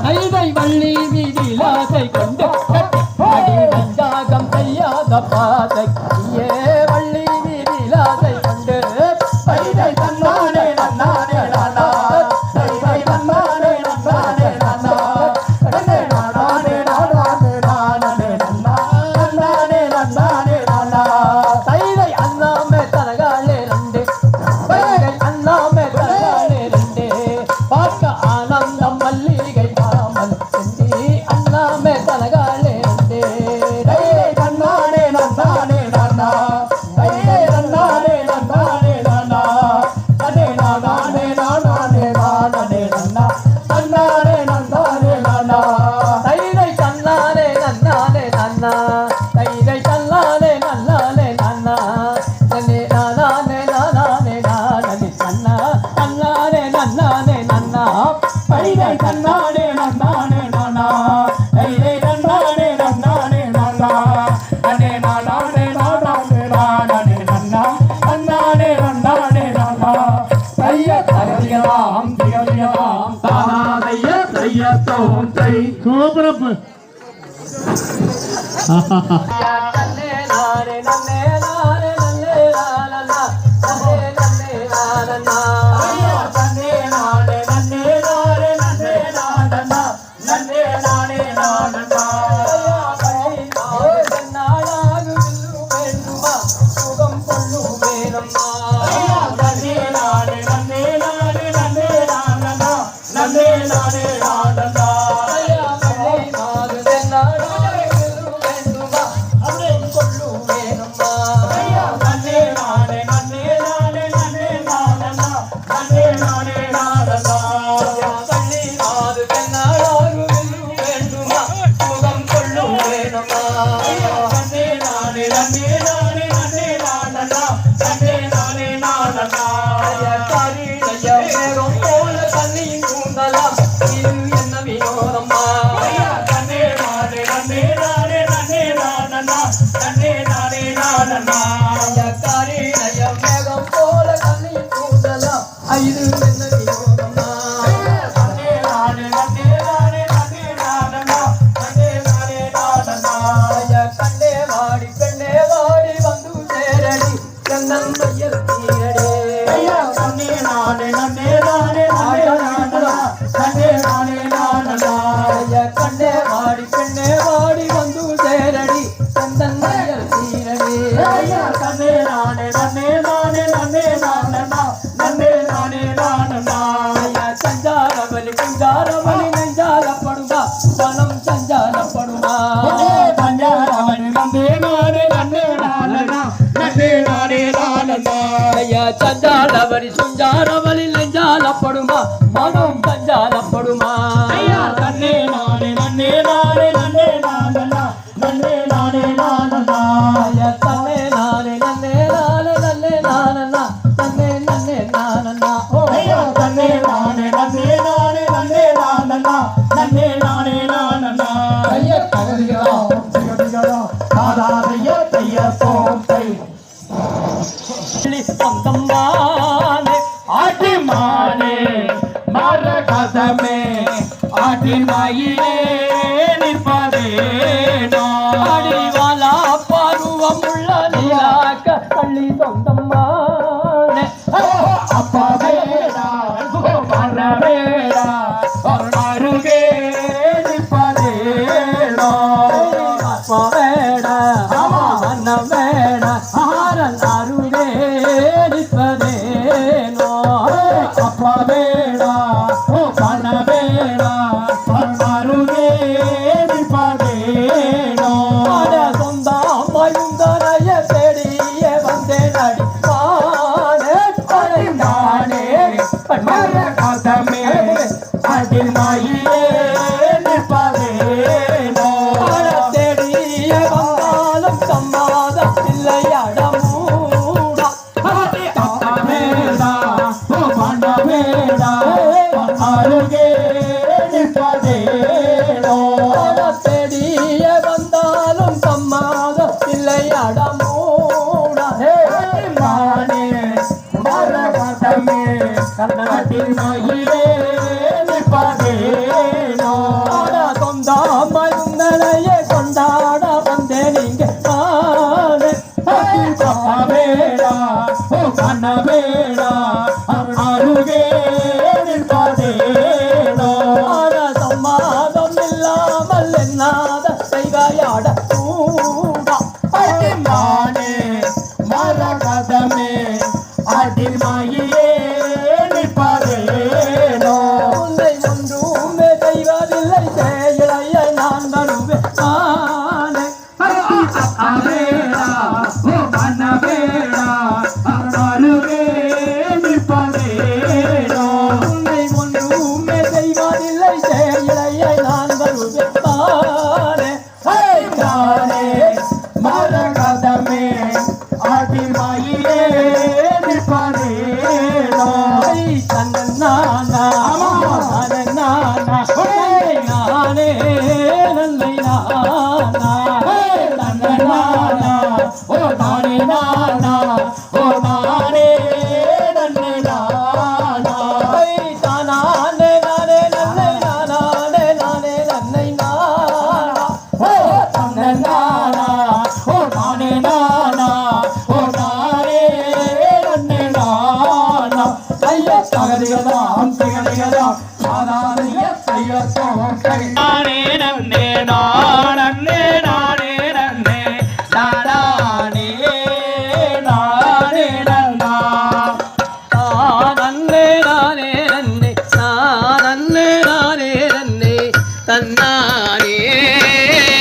தைதை வள்ளி மீதிலாதை கொண்டு அடி வச்சாகம் செய்யாத பாதை ஐயே வள்ளி மீதிலாதை கொண்டு தைதை நன்னானே நன்னானே நானா தைதை நன்னானே நன்னானே நானா நன்னே நானே நானே நன்னா நன்னானே நன்னானே நன்னே நானே நன்னே நானே நன்னே நானண்ணா நன்னே நன்னே நானண்ணா நன்னே நானே நன்னே நானே நன்னே நானண்ணா நன்னே நானே நானண்ணா நாளாகு வேண்டுமா சுகம் கொள்ளு வேணுமா நன்னே நானே நன்னே நானே நன்னே நானண்ணா நன்னே நானே நானண்ணா இது என்ன வினோதமா கண்ணே வாடி பெண்ணே வாடி வந்து சேரடி கண்ணன் மையல் தீரடே நன்னே நானே நன்னே நானே நன்னே நானே நானண்ணா கண்ணே வாடி பெண்ணே வாடி வந்து சேரடி கண்ணன் மையல் தீரடே நன்னே நானே நன்னே நானே நன்னே நானண்ணா நன்னே நானே நானண்ணா சஞ்சாரவலி குஞ்சாரவலி நெஞ்சாலப்படுமா பணம் சஞ்சாரப்படுமா பஞ்சாரவன் நன்னே நானே நன்னே நானண்ணா நன்னே நானே நானண்ணா சஞ்சாலவலி சுஞ்சாரவலி நெஞ்சாலப்படுமா மனம் சஞ்சாலப்படுமா நன்னே நானே நன்னே நானே நன்னே நானண்ணா நன்னே நானே நானண்ணா தன்னே நானே நன்னே நானே நன்னே நானண்ணா தன்னே நன்னே நானண்ணா நன்னே நானே நன்னே நானே நன்னே நானண்ணா நன்னே நானே நானண்ணா தாதாதைய தைய சோத்தை சொந்தம்மானே ஆட்டி மானே மர கதமே ஆட்டி மாயிலே நிற்பதேனோ அடிவாலா பருவம் உள்ள நீலாக்க பள்ளி சொந்தம்மானே அப்பா வேடா மர வேடா அருகே நிற்பதேனோ அப்பா வேட அண்ண வேட ஆரன் அருகே நிற்பதேனோ அப்பா வேடா மன வேடா அருகே நிற்பதேனோ சொந்தம் மயுந்தனைய தேடிய வந்தேன் அடி நானே மர கதமே அதில் மாயிலே நிற்பதேனோ தேடிய வந்தாலும் சம்மாதம் இல்லை அடமூடா வேடா மன வேடா அருகே நிற்பதேனோ தேடிய வந்தாலும் சம்மாதம் இல்லை அடமூடா மானே மர கதமே அதில் மாயிலே நிற்பதேனோ சொந்தம் மயுந்தனைய கொண்டாட வந்தேன் இங்கே வேடா கண்ண வேடா அருகே நிற்பதேனோ சம்மாதம் இல்லாமல் என்னாத செய்வாயாட கூடா நானே மர கதமே அதில் மாயிலே நிற்பதேனோ உன்னை ஒன்றுமே செய்வதில்லை செயலைய நான் வருவேன் நானே வேடா கண்ண வேடா அருகே நிற்பதேனோ உன்னை ஒன்றுமே செய்வதில்லை செயலைய நான் வருவேன் நானே நானே மர கதமே அதில் மாயிலே நிற்பதேனோ தன்னன் நானா நானே நன்னை நானா நானா ஓ நானே நானா ஓ நானே நன்னே நானா தானே நானே நன்னை நானே நானே நன்னை நானா தகதிகதாம் திகதிகதாம் ஆதாரிய தையத்தோம் கை நானே நன்னே நானே நானே நன்னே நானே நானே நன்னா நன்னே நானே நன்னே நானே நானே நன்னே தன்னானே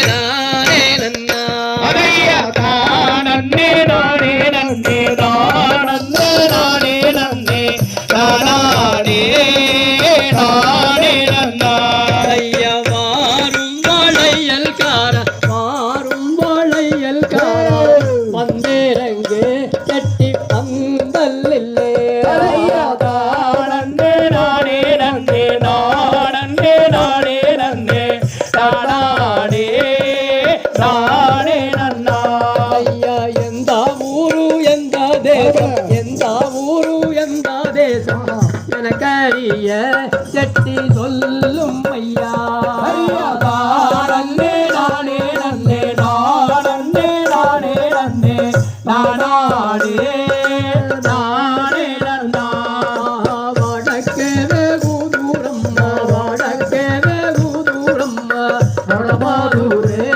நானே நன்னா அரையா நன்னே நானே நன்னே நானே நானே நன்னே நானே நானே நன்னா ஐயா மாறும் வாழையல்கார மாறும் வாழையல்கார வந்தேரங்கே கட்டி பந்தல்லில்லே அரையா நன்னே நானே நன்னே நானே நானே நன்னே நானே நானே நன்னா ஐயா எந்த ஊரு எந்த தேசம் எந்த ஊரு எந்த தேசம் எனக்கறிய செட்டி சொல்லும் ஐயா நன்னே நானே நன்னே நானே நானே நன்னே நானே நானே நன்னா வடக்கே வெகு தூரம்மா வடக்கே வெகு தூரம்மா வடமாதூரே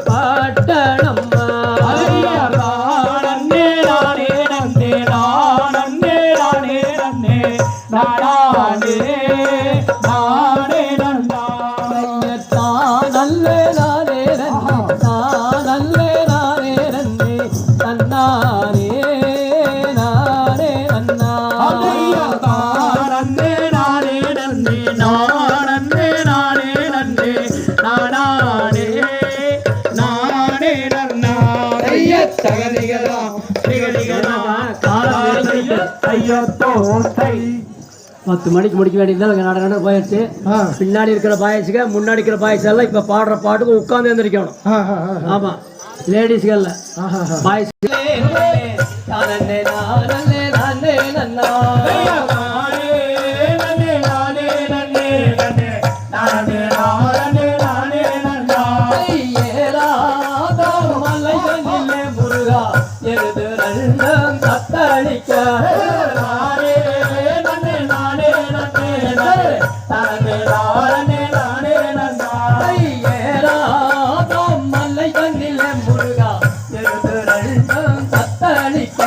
பட்டணம்மா ஐயா நன்னே நானே நன்னே நானே நானே நன்னே நானே நானே நன்னா தானல்லே நானே நன்னே தானல்லே நானே நன்னே தன்னானே நானே நன்னா ஐயா நன்னே நானே நன்னே நானே நானே நன்னே நானே நானே நன்னா ஐயா தகதிகதா திகதிகதா ஐயத்தோ தை 10 மணிக்கு முடிக்க வேண்டியதுதான் இங்கே நட போயிடுச்சு பின்னாடி இருக்கிற பாயசுக்கு முன்னாடி இருக்கிற பாயசு எல்லாம் இப்போ பாடுற பாட்டுக்கு உட்காந்து எழுந்திரிக்கணும் ஆமாம் லேடிஸ்கள்ல பாயசு முருகா எழுது ரெண்டும் தத்தளிக்க மலை கண்ணில முருகா எழுது ரெண்டும் தத்தளிக்க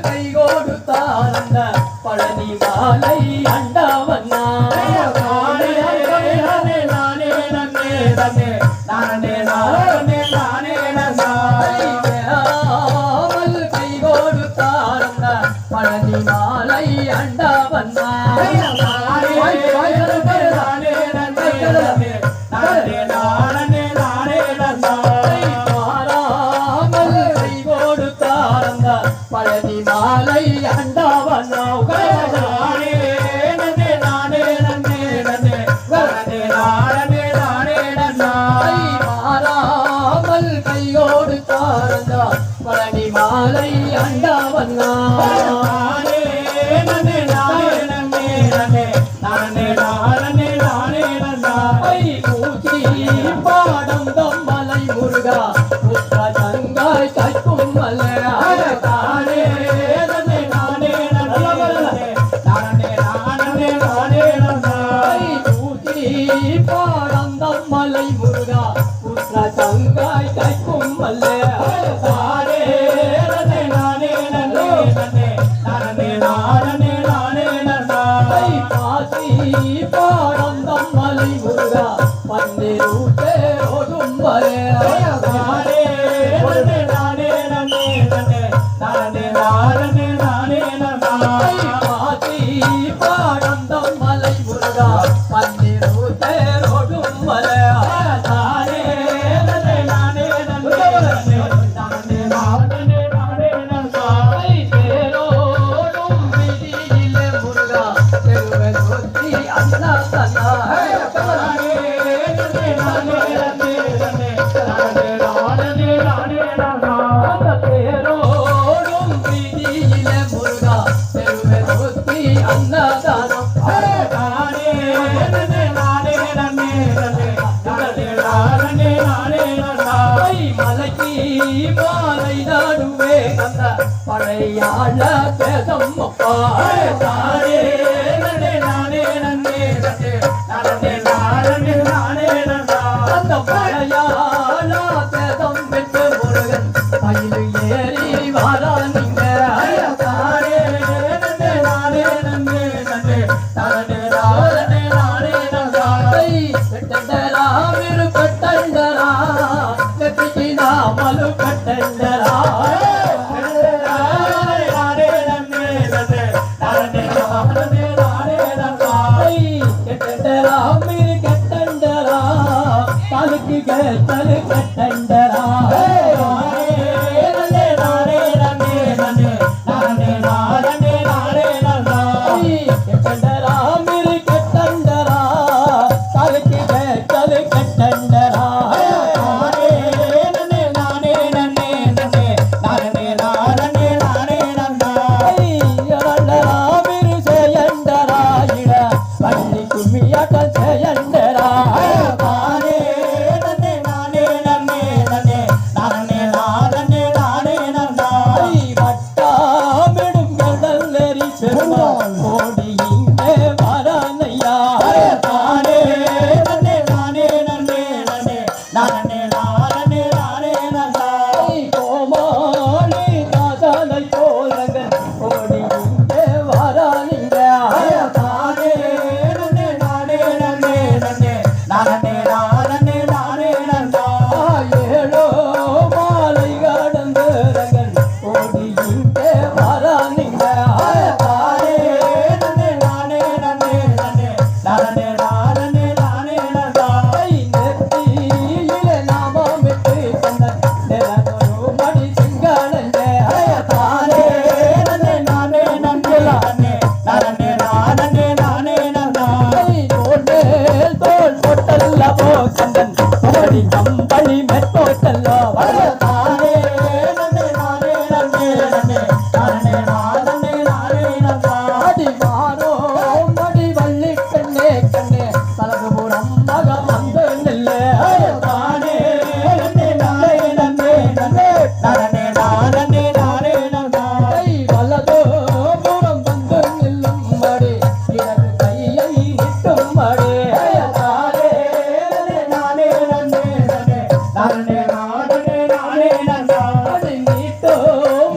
கை கொடுத்தாரந்த பழனி மாலை அண்டவண்ணா கை கொடுத்தாரந்த பழனி மாலை அண்டவண்ணா கை கொடுத்தாரந்த பழனி மாலை அண்டவண்ணா மாறாமல் கையோடு தாரந்தா பழனி மாலை அண்டவண்ணா பாடம் தம்மலை முருகா உற்ற தங்காய் கற்கும் மல்ல பாடம் தம்மலை முருகா உற்ற தங்காய் கற்கும் மல்ல பாடம் தம்மலை முருகா பன்னிரூட்டே ஓடும் வரை பாடம் தம்மலை முருகா பன்னிரூட்டே ஓடும் வரை அன்னதானம் அந்த பழையாள பேசம்மப்பா தானே நன்னே நானே நன்னே நன்னே நானே நானே நானே நன்னா அந்த பழையாள பேசம் விட்டு முருகன் மயில் ஏறி வாரா நீங்க தானே நன்னே நானே நன்னே நன்னே நானே நானே நானே நன்னா கட்டண்டரா விரு கட்டண்டரா நெத்திக்கு நாமலு கட்டண்டரா நானே நன்னே நன்னே நானே நானே நானே நன்னா கட்டண்டரா மிரு கட்டண்டரா காலுக்கு கேட்டலு கட்டண்டரா கட்டண்டரா மிரு கட்டண்டரா காலுக்கு கேட்டலு கட்டண்டரா மிரு செய்யண்டரா இட பள்ளி கும்மியாட்டம் செய்யண்டரா வட்டாமிடும் கடல் நெறி செல்வான் ஓடி இங்கே வரானையா கோமாளி தாசனை போலங்கள் ஓடி இங்கே வரானிங்க ஏழோ மாலை கடந்தரங்கள் ஓடி இங்கே வரானிங்க நெத்தியில நாமமிட்டு சொன்ன நிறனொரு மணி சிங்களங்க தோல் பொட்டல்ல போ கந்தன் ஓடி கம்பளி மெத்தோட்டல்ல அடி மாறோ மடி வள்ளி கண்ணே கண்ணே தலகுபுரம் மகம் வந்து நில்லே வலதோ புறம் வந்து நில்லும் மடி இடது கையை நிட்டும் மடி அடி நீட்டோ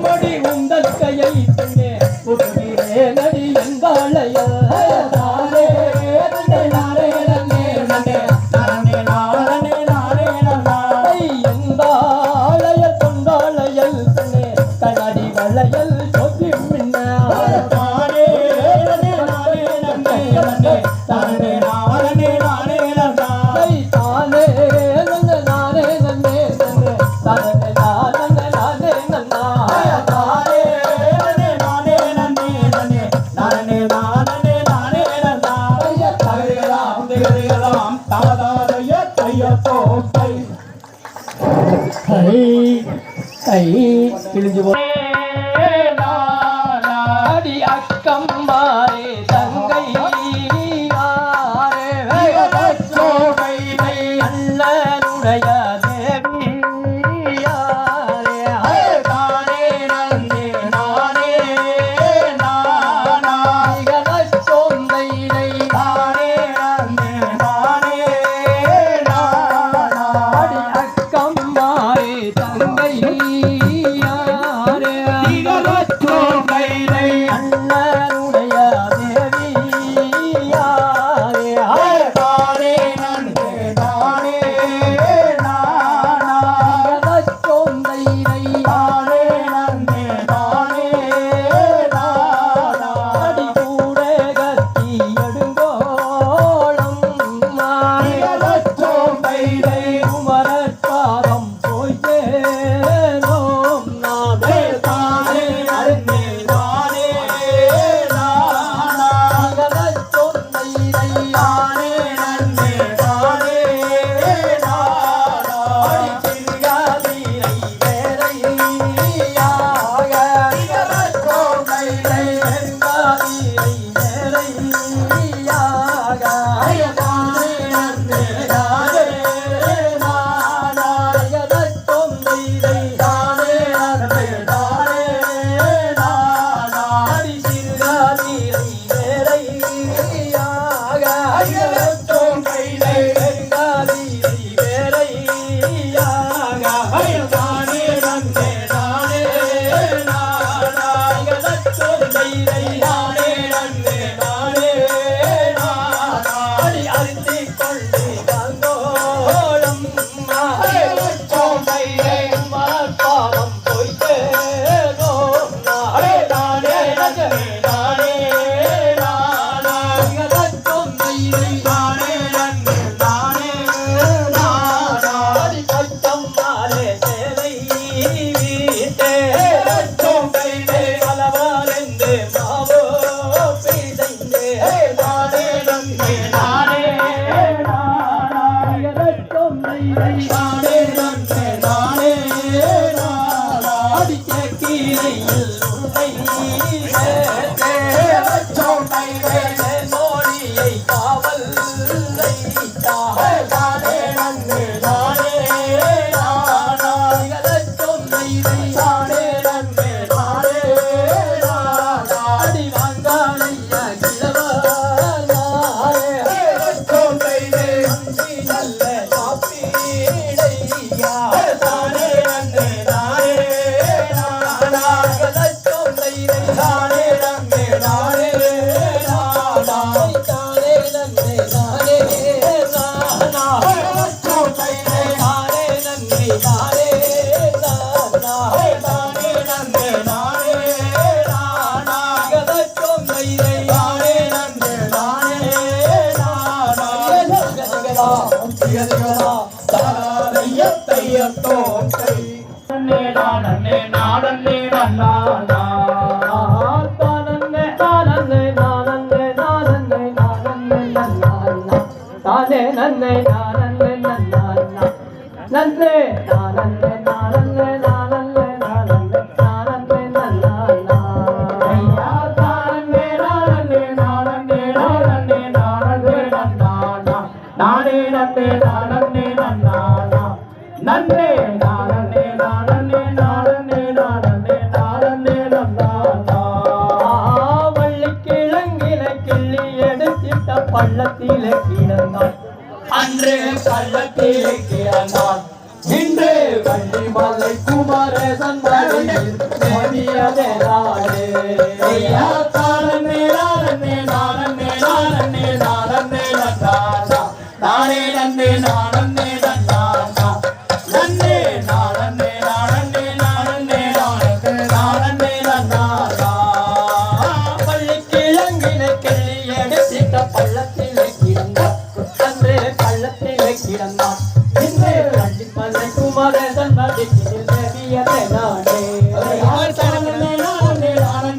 மடி உந்தல் கையை பெண்ணே உடுகிறே நடி எங்காளைய எங்காளைய கொண்டாளையல் பெண்ணே கண்ணாடி வளையல் சொக்கி மின்ன தானே நன்ன நானே நன்னே நன்னே தானே நானே நானே நன்னா கை கிழிஞ்சு போ அடி அக்கம் மாறே தங்கை அண்ணனுடைய தேவி அடி அக்கம் மாறே தங்கை அண்ணனுடைய தேவி அடி கூட கத்தி எடுங்கோளம் குமரப்பாதம் போய் சேரோம் நாமே தானே வருத்திக் கொண்டு வாழ்ந்தோளம் பாவம் பொய்த்தேனோ நானே நானே நானே நானே நானே நானே நானே நானே பச்சம் மாலே சேலை வீட்டே பலவாரெந்து மாவோ பிசைந்தே நானே நன்மை நானே நானே நன்மை நானே அடிக்க கீழையில் உன்னை சேர்த்தே மோடியை காவல் தானே நன்மை நானே தானே நன்மை நானே அடி வாங்காளையா கிழவாரே நல்ல காப்பீடையா தானே நன்மை நானே தானே நன்மை நானே தானே நன்மை நானே நன்னை நானே நன்றே நானே நானே நானே நானே நானே நானே ஐயா தானே நானே நானே நானே நானே நானே நன்னே நானே நானா நன்னே நானே நானே நானே நானே நானே நானா வள்ளிக்கிழங்கில கிள்ளி எடுத்திட்ட பள்ளத்திலே கிடந்தான் அன்று பள்ளத்திலே கிடந்தான் இன்று வள்ளிமலை குமரேசன் மடியில் மேவியதே நாடே ஐயா தானே நானே நானே நானே நானே நானா நானே நன்னே நானே நானா நன்னே நானே நானே நானே நானே நானா பள்ளிக்கிழங்கினை கிள்ளி எடுத்திட்ட பள்ளத்திலே கிடந்தான் அன்றே பள்ளத்திலே கிடந்தான் இன்றே வள்ளிமலை குமரேசன் மடியில் மேவியதே நாடே தானே நானே நானே நானே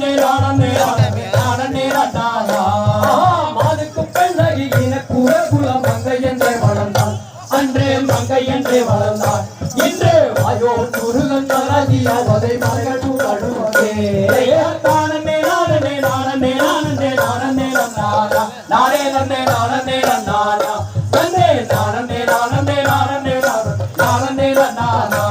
நானே நானே நன்னே நானே நானா மாதுக்கு பெண்ணகி இனக்குற குல மங்கை என்றே வளர்ந்தான் அன்றே மங்கை என்றே வளர்ந்தான் இன்று வாயோ முருகன் மராதியாவதை மலைகள் புகழுவதே தானே நானே நானே நானே நானே நானே நன்னே நானே நானா நன்னே நானே நானே நானே நானே நானா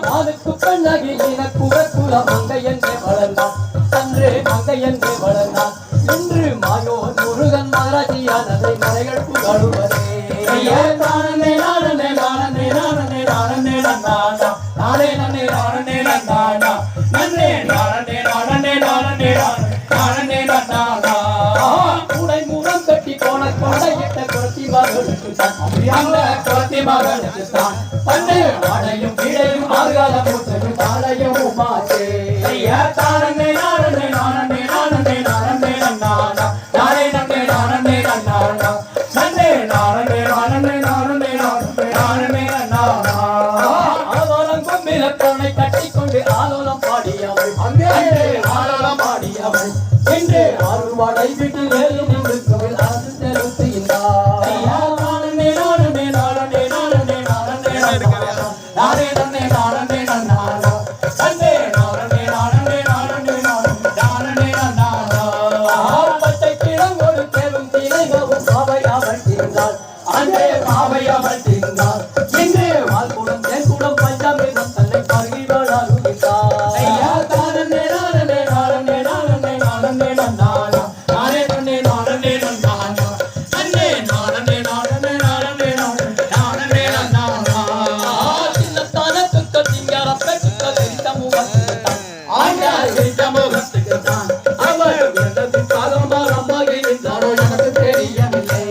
மாதுக்கு பெண்ணகி இனக்குற குல மங்கை என்றே வளர்ந்தான் அன்றே மங்கை என்றே வளர்ந்தான் இன்று மாயோ முருகன் மராதியானதை மலைகள் புகழுவதே தானே நானே நானே நானே நானே நானா நானே நன்னே நானே நானா நன்னே நானே நானே நானே நானே நானா உடை மூலம் கட்டி போன கொண்டையிட்ட குரத்தி மகளுக்கு தான் அந்த குரத்தி மகளுக்கு தான் பண்ணு வாடையும் கீழையும் ஆறுகால மூச்சது தாளையும் உமாச்சே தானே நானே நானே நானே நானே நானா நானே நன்னே நானே நானா நன்னே நானே நானே நானே நானே நானா ஆலோலம் கொம்பில பொண்ணை கட்டிக்கொண்டு ஆலோலம் பாடியவள் அங்கே ஆலோலம் பாடியவள் என்று அருள்வாடை வீட்டில் ஏழும் என்று கோவில் அரசு செலுத்துகின்றார் நானே நானே நானே நானே நானே நானே நன்னே நானே நானா நன்னே நானே நானே நானே நானே நானா பச்சை கிழங்கோடு தேரும் திரைகவும் பாவை அவள் தீர்ந்தாள் அன்றே பாவை அவள் தீர்ந்தாள் இன்று வாழ்குடம் தேன்குடம் பஞ்சாமிரம் தன்னை பகிர்வளால் தானே நானே நானே நானே நானே நானே நானே நன்னே நானே முகத்துக்கு தான் அவர் எனது பாதமா ரம்பாகி நின்றாரோ எனக்கு தெரியவில்லை.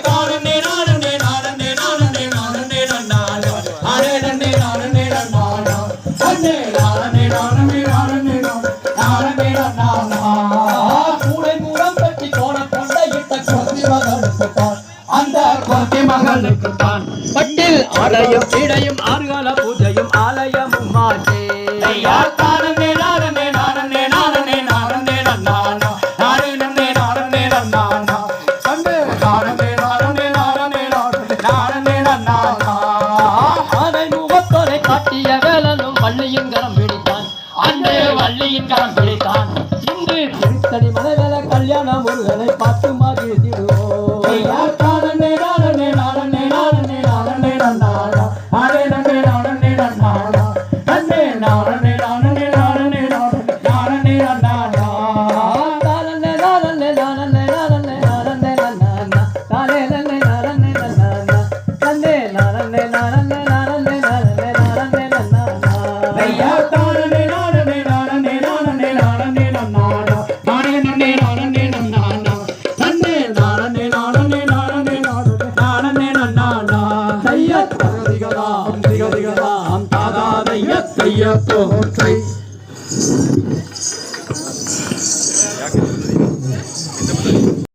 நானே நானே நானே நானே நானே நானே அரே நன்னே நானே நானே அண்ணே நானே நானே நானே நானே நானே கூடை மூலம் கட்டி கோண கொண்டையிட்ட கொத்தி மகனுக்கு தான் அந்த கொத்தி மகனுக்கு தான் பட்டில் ஆலயம் இடையும் ஆறுகால பூஜையும் ஆலயமும் மாட்டே ஐயா நானே நானே நானே நானே நானே நானே அரே நன்னே நானே நானே அண்ணே நானே நானே நானே நானே நானே ஆனை முகத்தோரை காட்டிய வேலனும் வள்ளியின் கரம் பிடித்தான் அன்றே வள்ளியின் கரம் பிடித்தான் இன்று திருத்தணி மலைவேல கல்யாண முருகனை பார்த்து மகிழ்ந்திடுவோம் ஐயா நானே நானே நானே நானே நானே நானே அரே நன்னே நானே நானே அண்ணே நானே நானே நானே நானே நானே ஐயா நானே நானே நானே நானே நானே நானே நானே நன்னே நானே நானே அண்ணே நானே நானே நானே நானே நானே தையத் திகதிகதாம் திகதிகதாம் தாதா தையத் தையத் தோற்றை